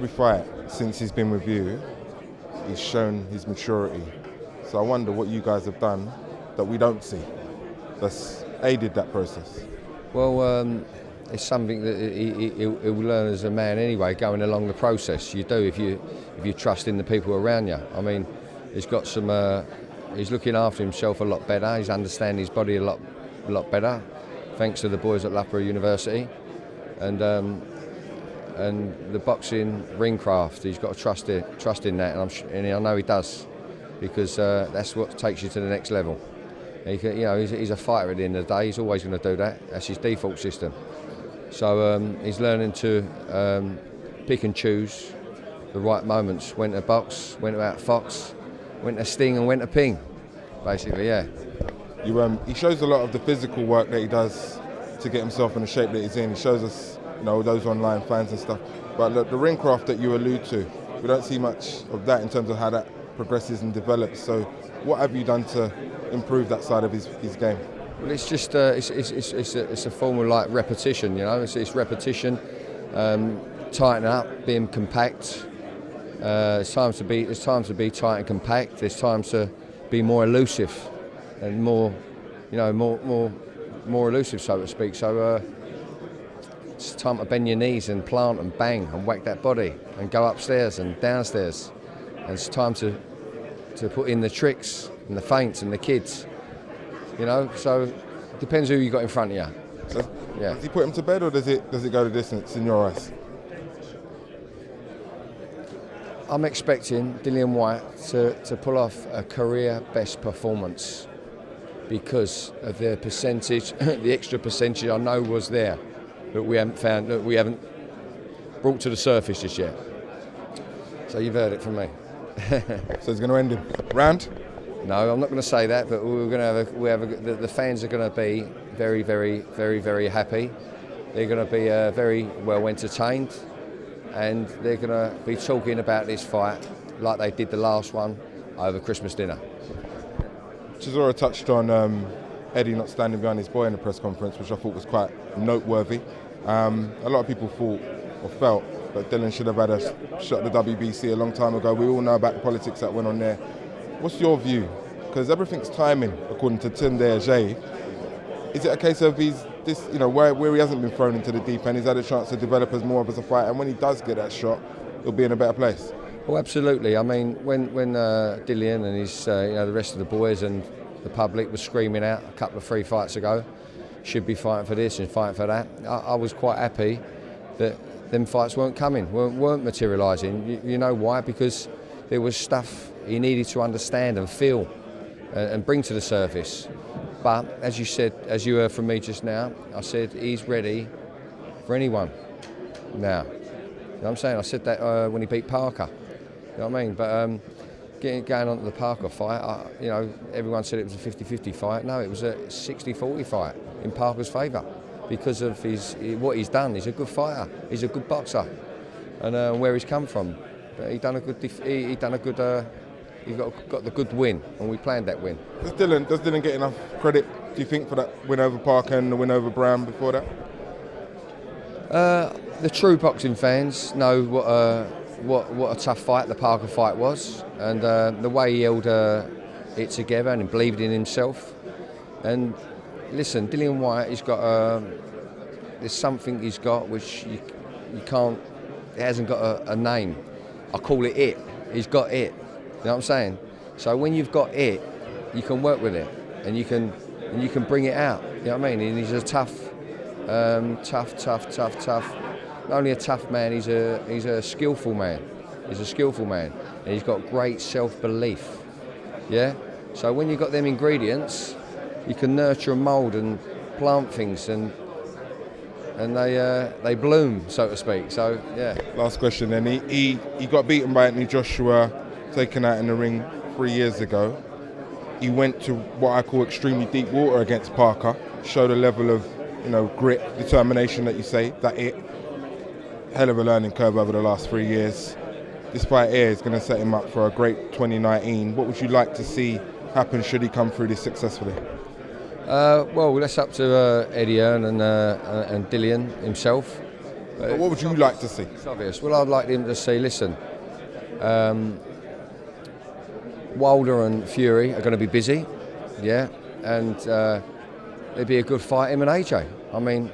every fight since he's been with you, he's shown his maturity. So I wonder what you guys have done that we don't see that's aided that process. Well, it's something that he'll learn as a man anyway, going along the process. You do if you trust in the people around you. I mean, he's got some. He's looking after himself a lot better. He's understanding his body a lot better, thanks to the boys at Loughborough University, and the boxing ring craft. He's got to trust in that, and I know he does, because that's what takes you to the next level. He's a fighter at the end of the day. He's always going to do that. That's his default system. So he's learning to pick and choose the right moments. When to box, when to outfox, when to sting and when to ping, basically, yeah. He shows a lot of the physical work that he does to get himself in the shape that he's in. He shows us, those online fans and stuff. But the ring craft that you allude to, we don't see much of that in terms of how that progresses and develops. So what have you done to improve that side of his game? Well, it's just it's a form of like repetition, It's repetition, tighten up, being compact. It's times to be tight and compact. There's times to be more elusive and more elusive, so to speak. So it's time to bend your knees and plant and bang and whack that body and go upstairs and downstairs. And it's time to put in the tricks and the feints and the kids. So it depends who you got in front of you. So, yeah. Does he put him to bed, or does it go the distance in your eyes? I'm expecting Dillian Whyte to pull off a career best performance because of the percentage, the extra percentage I know was there that we haven't brought to the surface just yet. So you've heard it from me. So it's going to end him round? No, I'm not going to say that, but we're going to the fans are going to be very, very, very, very happy. They're going to be very well entertained, and they're going to be talking about this fight like they did the last one over Christmas dinner. Chisora touched on Eddie not standing behind his boy in the press conference, which I thought was quite noteworthy. A lot of people thought or felt that Dillian should have had a shot at the WBC a long time ago. We all know about the politics that went on there. What's your view? Because everything's timing, according to Tim Dereck. Is it a case of where he hasn't been thrown into the deep end, he's had a chance to develop as more of a fighter, and when he does get that shot, he'll be in a better place? Well, absolutely. I mean, when Dillian and his the rest of the boys and the public was screaming out a couple of 3 fights ago, should be fighting for this and fighting for that, I was quite happy that them fights weren't coming, weren't materialising. You know why? Because there was stuff he needed to understand and feel and bring to the surface. But as you said, as you heard from me just now, I said he's ready for anyone now. You know what I'm saying? I said that when he beat Parker. You know what I mean? But going on to the Parker fight, everyone said it was a 50-50 fight. No, it was a 60-40 fight in Parker's favour because of what he's done. He's a good fighter. He's a good boxer, and where he's come from. But he got the good win, and we planned that win. Does Dillian get enough credit, do you think, for that win over Parker and the win over Brown before that? The true boxing fans know what a tough fight the Parker fight was, and the way he held it together and he believed in himself. And listen, Dillian Whyte, he's got there's something he's got which you can't. It hasn't got a name. I call it it. He's got it. You know what I'm saying? So when you've got it, you can work with it, and you can bring it out. You know what I mean? And he's a tough. Not only a tough man, he's a skillful man. He's a skillful man, and he's got great self-belief. Yeah. So when you've got them ingredients, you can nurture and mould and plant things, and they bloom, so to speak. So yeah. Last question then. He got beaten by Anthony Joshua, taken out in the ring 3 years ago. He went to what I call extremely deep water against Parker, showed a level of grit, determination that you say, that it. Hell of a learning curve over the last 3 years. This fight here is going to set him up for a great 2019. What would you like to see happen should he come through this successfully? Well, that's up to Eddie Hearn and Dillian himself. But what would you like to see? It's obvious. Well, I'd like him to see, listen, Wilder and Fury are going to be busy, yeah, and it'd be a good fight, him and AJ. I mean,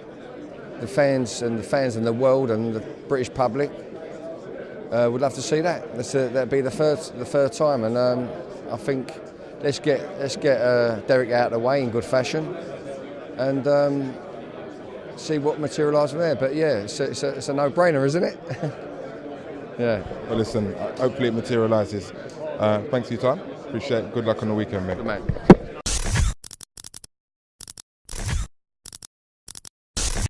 the fans in the world and the British public would love to see that. That'd be the third time, and I think let's get Dereck out of the way in good fashion, and see what materialises from there. But yeah, it's a no-brainer, isn't it? Yeah. Well, listen, hopefully it materialises. Thanks for your time. Appreciate it. Good luck on the weekend, mate. Good man.